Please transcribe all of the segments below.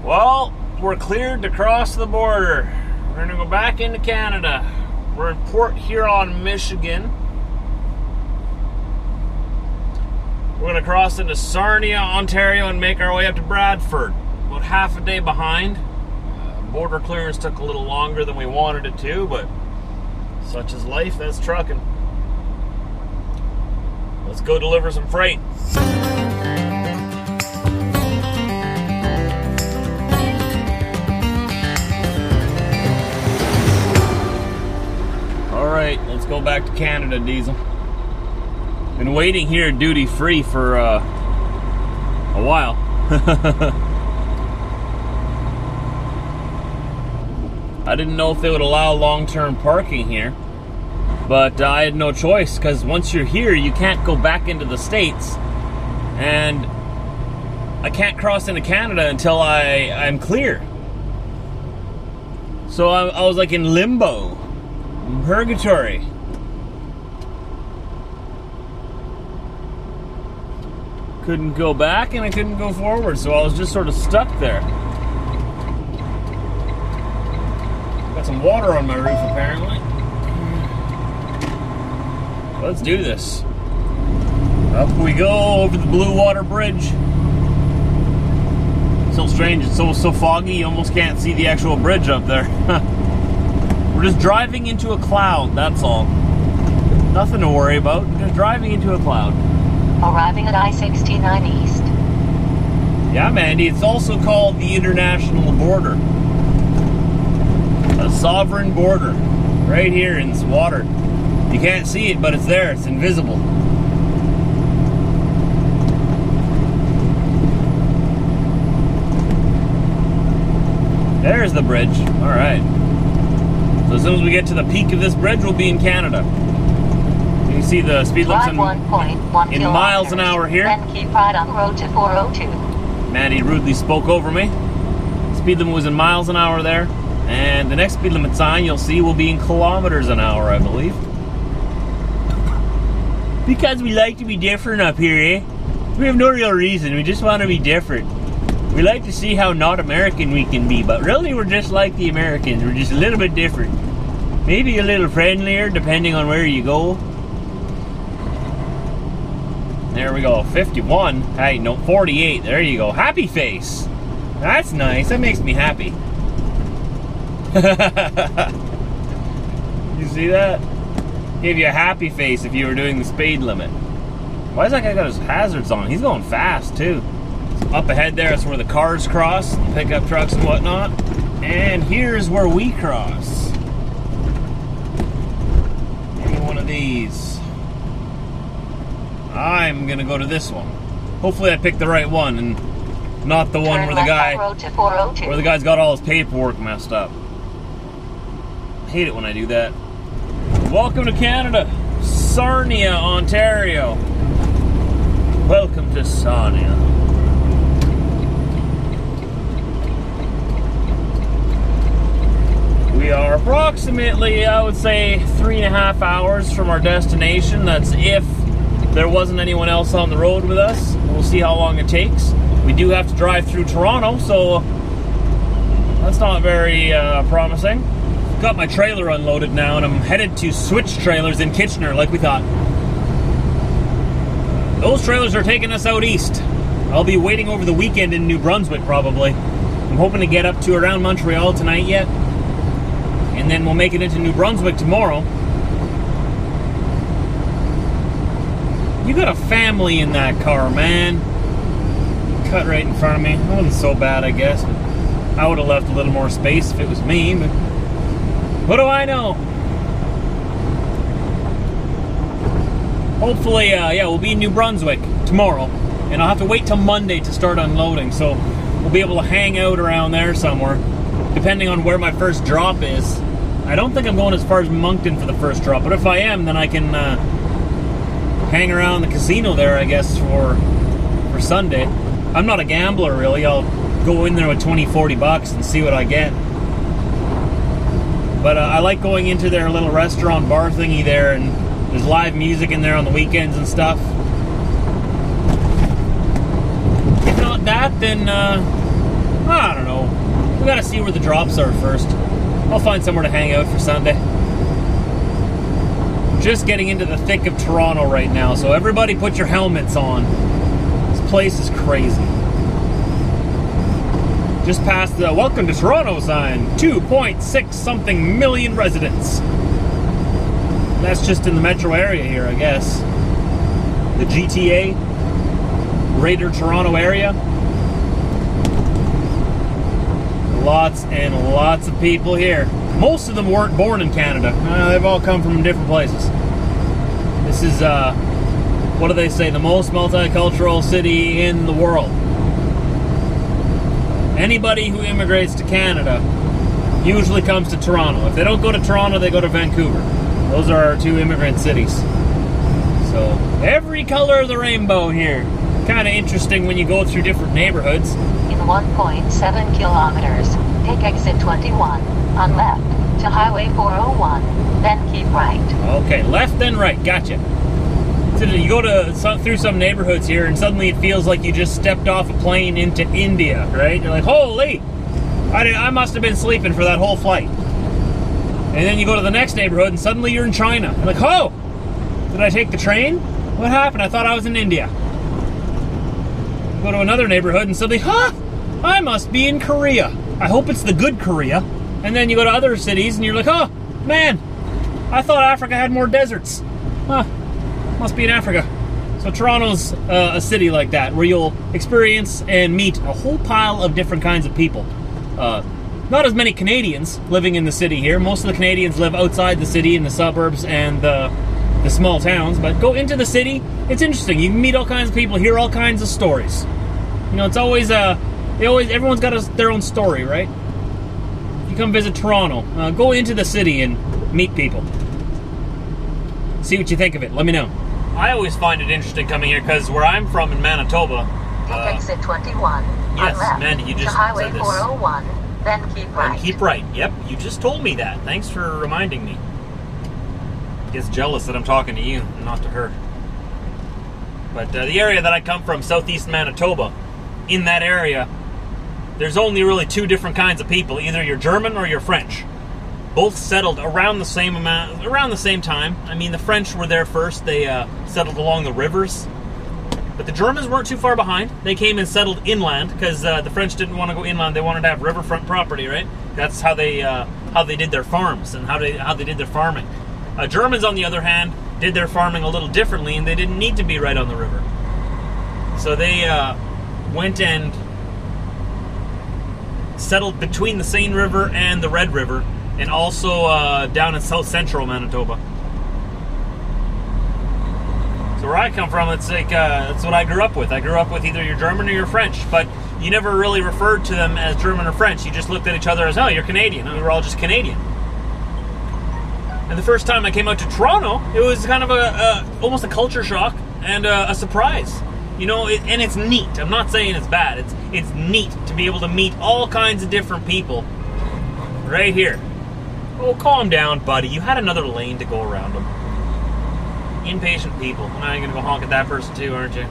Well, we're cleared to cross the border. We're going to go back into Canada. We're in Port Huron, Michigan. We're going to cross into Sarnia, Ontario, and make our way up to Bradford. About half a day behind. Border clearance took a little longer than we wanted it to, but such is life, that's trucking. Let's go deliver some freight. Alright, let's go back to Canada, Diesel. Been waiting here duty free for a while. I didn't know if they would allow long-term parking here, but I had no choice, because once you're here you can't go back into the States, and I can't cross into Canada until I'm clear. So I was like in limbo, in purgatory. Couldn't go back and I couldn't go forward, so I was just sort of stuck there. Got some water on my roof apparently. Let's do this. Up we go over the Blue Water Bridge. So strange, it's so foggy you almost can't see the actual bridge up there. We're just driving into a cloud, that's all. Nothing to worry about, just driving into a cloud. Arriving at I-69 East. Yeah, Mandy, it's also called the international border. A sovereign border. Right here in this water. You can't see it, but it's there, it's invisible. There's the bridge, alright. So as soon as we get to the peak of this bridge, we'll be in Canada. You can see the speed limits in miles an hour here. Then keep right on road to 402. Maddie rudely spoke over me. Speed limit was in miles an hour there. And the next speed limit sign you'll see will be in kilometers an hour, I believe. Because we like to be different up here, eh? We have no real reason, we just want to be different. We like to see how not American we can be, but really we're just like the Americans, we're just a little bit different. Maybe a little friendlier, depending on where you go. There we go, 51. Hey, no, 48. There you go. Happy face. That's nice. That makes me happy. You see that? Gave you a happy face if you were doing the speed limit. Why is that guy got his hazards on? He's going fast, too. Up ahead there is where the cars cross, the pickup trucks and whatnot. And here's where we cross. Any one of these. I'm gonna go to this one. Hopefully I picked the right one and not the one where the guy's got all his paperwork messed up. I hate it when I do that. Welcome to Canada, Sarnia, Ontario. Welcome to Sarnia. We are approximately, I would say, 3.5 hours from our destination. That's if there wasn't anyone else on the road with us. We'll see how long it takes. We do have to drive through Toronto, so that's not very promising. Got my trailer unloaded now, and I'm headed to switch trailers in Kitchener, like we thought. Those trailers are taking us out east. I'll be waiting over the weekend in New Brunswick, probably. I'm hoping to get up to around Montreal tonight yet. And then we'll make it into New Brunswick tomorrow. You got a family in that car, man. Cut right in front of me. That wasn't so bad, I guess. I would have left a little more space if it was me, but what do I know? Hopefully, yeah, we'll be in New Brunswick tomorrow. And I'll have to wait till Monday to start unloading, so we'll be able to hang out around there somewhere, depending on where my first drop is. I don't think I'm going as far as Moncton for the first drop, but if I am, then I can hang around the casino there, I guess, for Sunday. I'm not a gambler, really. I'll go in there with 20, 40 bucks and see what I get. But I like going into their little restaurant bar thingy there, and there's live music in there on the weekends and stuff. If not that, then I don't know. We gotta see where the drops are first. I'll find somewhere to hang out for Sunday. Just getting into the thick of Toronto right now, so everybody put your helmets on. This place is crazy. Just past the Welcome to Toronto sign. 2.6 something million residents. That's just in the metro area here, I guess. The GTA, Greater Toronto area. Lots and lots of people here. Most of them weren't born in Canada. They've all come from different places. This is, what do they say, the most multicultural city in the world. Anybody who immigrates to Canada usually comes to Toronto. If they don't go to Toronto, they go to Vancouver. Those are our two immigrant cities. So, every color of the rainbow here. Kind of interesting when you go through different neighborhoods. In 1.7 kilometers, take exit 21, on left, to Highway 401, then keep right. Okay, left then right, gotcha. So you go through some neighborhoods here and suddenly it feels like you just stepped off a plane into India, right? You're like, holy, I must have been sleeping for that whole flight. And then you go to the next neighborhood and suddenly you're in China. You're like, oh, did I take the train? What happened? I thought I was in India. You go to another neighborhood and suddenly, I must be in Korea. I hope it's the good Korea. And then you go to other cities and you're like, oh, man, I thought Africa had more deserts. Must be in Africa. So Toronto's a city like that, where you'll experience and meet a whole pile of different kinds of people. Not as many Canadians living in the city here. Most of the Canadians live outside the city in the suburbs and the small towns. But go into the city, it's interesting. You can meet all kinds of people, hear all kinds of stories. You know, it's always everyone's got their own story, right? If you come visit Toronto, go into the city and meet people. See what you think of it. Let me know. I always find it interesting coming here because where I'm from in Manitoba. Take exit 21. Yes, on left, Mandy, you just to Highway said this. 401, then keep right. And keep right. Yep, you just told me that. Thanks for reminding me. Gets jealous that I'm talking to you, not to her. But the area that I come from, southeast Manitoba, in that area, there's only really two different kinds of people. Either you're German or you're French. Both settled around the same time. I mean, the French were there first. They settled along the rivers. But the Germans weren't too far behind. They came and settled inland because the French didn't want to go inland. They wanted to have riverfront property, right? That's how they did their farms and how they did their farming. Germans, on the other hand, did their farming a little differently, and they didn't need to be right on the river. So they went and settled between the Seine River and the Red River, and also down in south central Manitoba. So where I come from, it's like that's what I grew up with. I grew up with either you're German or you're French, but you never really referred to them as German or French. You just looked at each other as, oh, you're Canadian. And we were all just Canadian. And the first time I came out to Toronto, it was kind of almost a culture shock and a surprise. You know, and it's neat. I'm not saying it's bad. It's neat to be able to meet all kinds of different people right here. Oh, calm down, buddy. You had another lane to go around them. Impatient people. Now you're going to go honk at that person too, aren't you?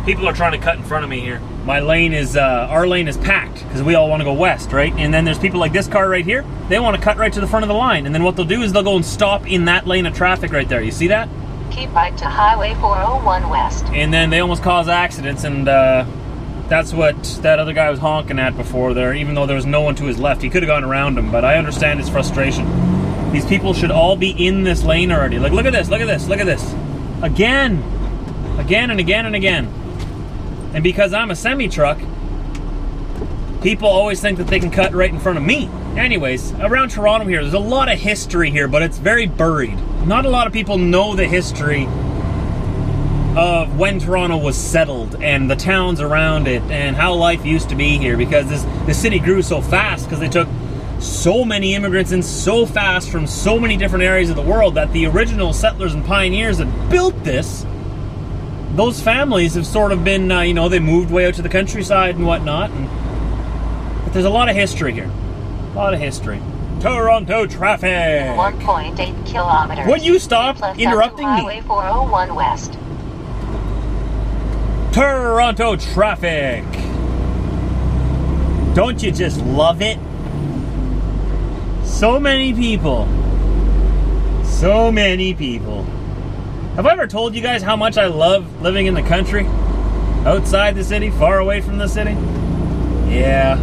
People are trying to cut in front of me here. My lane is, our lane is packed because we all want to go west, right? And then there's people like this car right here. They want to cut right to the front of the line. And then what they'll do is they'll go and stop in that lane of traffic right there. You see that? Keep right to Highway 401 west. And then they almost cause accidents, and that's what that other guy was honking at before there, even though there was no one to his left. He could have gone around him, but I understand his frustration. These people should all be in this lane already. Like, look at this, look at this, look at this. Again. Again and again and again. And because I'm a semi-truck, people always think that they can cut right in front of me. Anyways, around Toronto here, there's a lot of history here, but it's very buried. Not a lot of people know the history of when Toronto was settled and the towns around it and how life used to be here, because the city grew so fast because they took so many immigrants in so fast from so many different areas of the world that the original settlers and pioneers that built this, those families have sort of been, you know, they moved way out to the countryside and whatnot. But there's a lot of history here. A lot of history. Toronto traffic! 1.8 kilometers. Would you stop interrupting me? Highway 401 west. Toronto traffic. Don't you just love it? So many people. So many people. Have I ever told you guys how much I love living in the country? Outside the city, far away from the city? Yeah.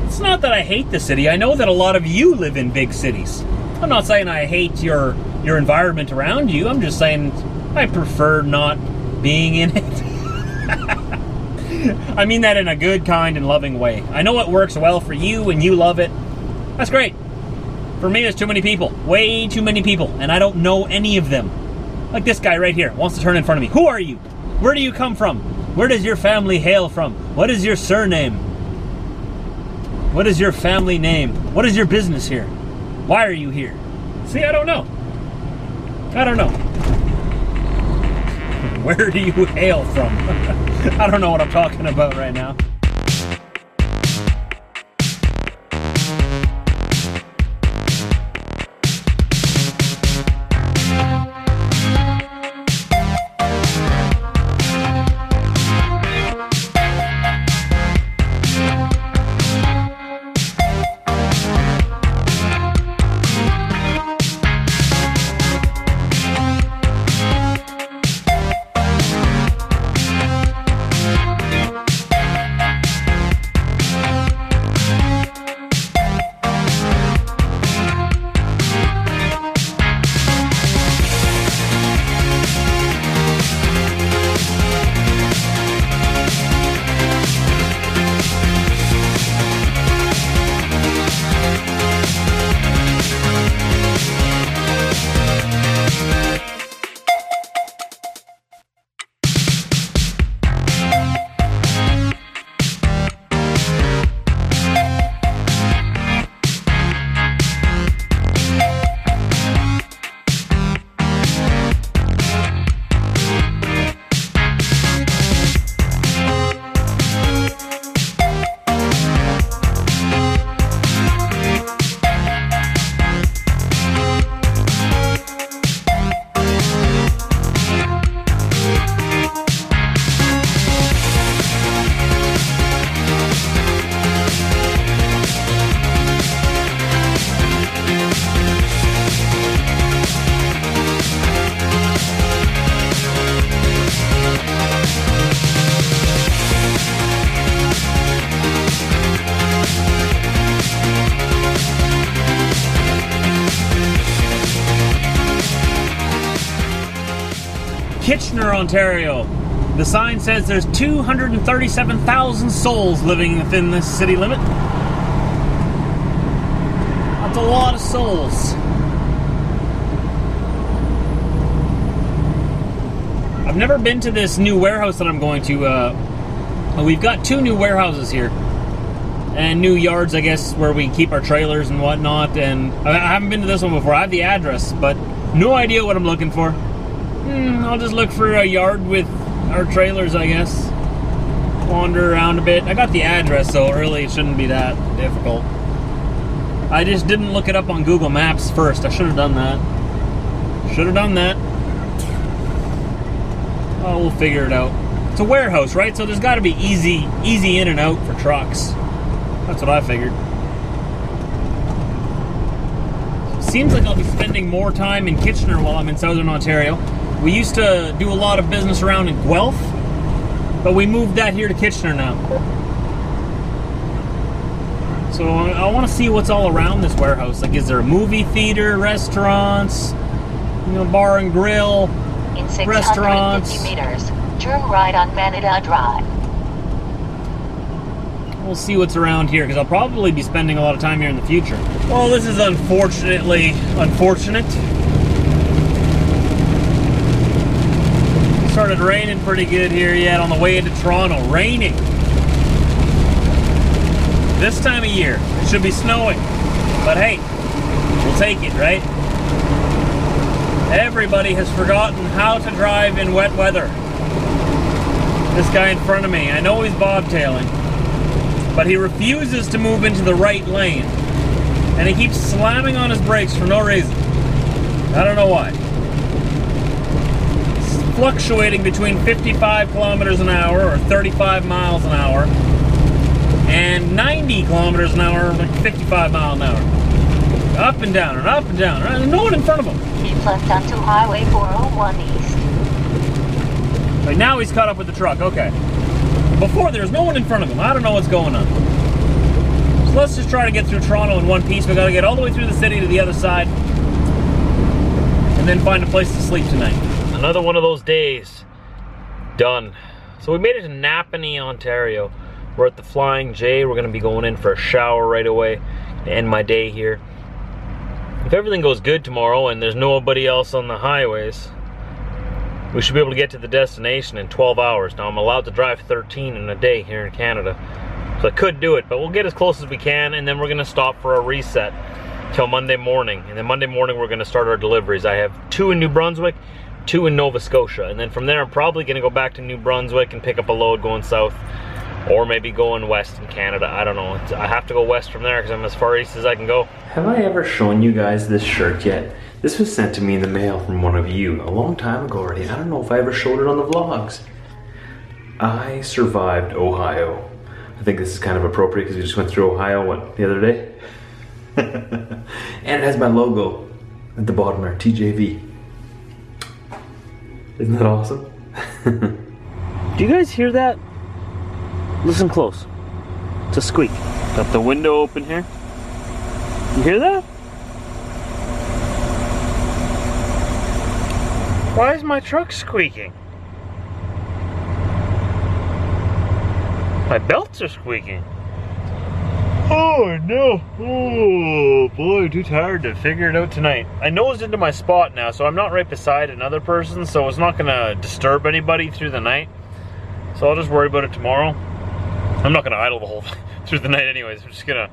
It's not that I hate the city. I know that a lot of you live in big cities. I'm not saying I hate your environment around you. I'm just saying I prefer not being in it. I mean that in a good, kind, and loving way. I know it works well for you and you love it. That's great. For me, there's too many people. Way too many people. And I don't know any of them. Like this guy right here wants to turn in front of me. Who are you? Where do you come from? Where does your family hail from? What is your surname? What is your family name? What is your business here? Why are you here? See, I don't know. I don't know. Where do you hail from? I don't know what I'm talking about right now. Kitchener, Ontario. The sign says there's 237,000 souls living within this city limit. That's a lot of souls. I've never been to this new warehouse that I'm going to. We've got 2 new warehouses here. And new yards, I guess, where we keep our trailers and whatnot. And I haven't been to this one before. I have the address, but no idea what I'm looking for. I'll just look for a yard with our trailers, I guess. Wander around a bit. I got the address, so really it shouldn't be that difficult. I just didn't look it up on Google Maps first. I should have done that. Should have done that. Oh, we'll figure it out. It's a warehouse, right? So there's got to be easy in and out for trucks. That's what I figured. Seems like I'll be spending more time in Kitchener while I'm in Southern Ontario. We used to do a lot of business around in Guelph, but we moved that here to Kitchener now. So I want to see what's all around this warehouse. Like, is there a movie theater, restaurants, bar and grill, in 650 restaurants? meters, turn right on Manitoba Drive. We'll see what's around here, because I'll probably be spending a lot of time here in the future. Well, this is unfortunately unfortunate. Started raining pretty good here yet on the way into Toronto. Raining. This time of year, it should be snowing. But hey, we'll take it, right? Everybody has forgotten how to drive in wet weather. This guy in front of me, I know he's bobtailing, but he refuses to move into the right lane. And he keeps slamming on his brakes for no reason. I don't know why. fluctuating between 55 kilometers an hour or 35 miles an hour and 90 kilometers an hour, like 55 miles an hour. Up and down and up and down. And no one in front of him. Keep left onto Highway 401 East. Like now he's caught up with the truck, okay. Before there was no one in front of him. I don't know what's going on. So let's just try to get through Toronto in one piece. We gotta get all the way through the city to the other side and then find a place to sleep tonight. Another one of those days. Done. So we made it to Napanee, Ontario. We're at the Flying J. We're gonna be going in for a shower right away to end my day here. If everything goes good tomorrow and there's nobody else on the highways, we should be able to get to the destination in 12 hours. Now I'm allowed to drive 13 in a day here in Canada. So I could do it, but we'll get as close as we can, and then we're gonna stop for a reset till Monday morning. And then Monday morning we're gonna start our deliveries. I have 2 in New Brunswick, 2 in Nova Scotia. And then from there I'm probably gonna go back to New Brunswick and pick up a load going south, or maybe going west in Canada. I don't know. I have to go west from there because I'm as far east as I can go. Have I ever shown you guys this shirt yet? This was sent to me in the mail from one of you a long time ago already. I don't know if I ever showed it on the vlogs. I survived Ohio. I think this is kind of appropriate because we just went through Ohio, the other day? And it has my logo at the bottom there, TJV. Isn't that awesome? Do you guys hear that? Listen close. It's a squeak. Got the window open here. You hear that? Why is my truck squeaking? My belts are squeaking. Oh no. Oh boy, too tired to figure it out tonight. I nosed into my spot now, so I'm not right beside another person, so it's not gonna disturb anybody through the night. So I'll just worry about it tomorrow. I'm not gonna idle the whole through the night anyways. I'm just gonna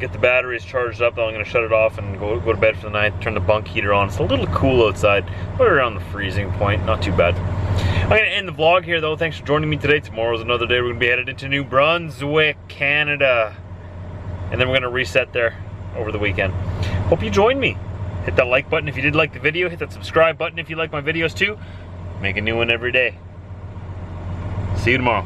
get the batteries charged up, then I'm gonna shut it off and go to bed for the night, turn the bunk heater on. It's a little cool outside, but around the freezing point, not too bad. I'm gonna end the vlog here though. Thanks for joining me today. Tomorrow's another day. We're gonna be headed into New Brunswick, Canada. And then we're gonna reset there over the weekend. Hope you join me. Hit that like button if you did like the video. Hit that subscribe button if you like my videos too. Make a new one every day. See you tomorrow.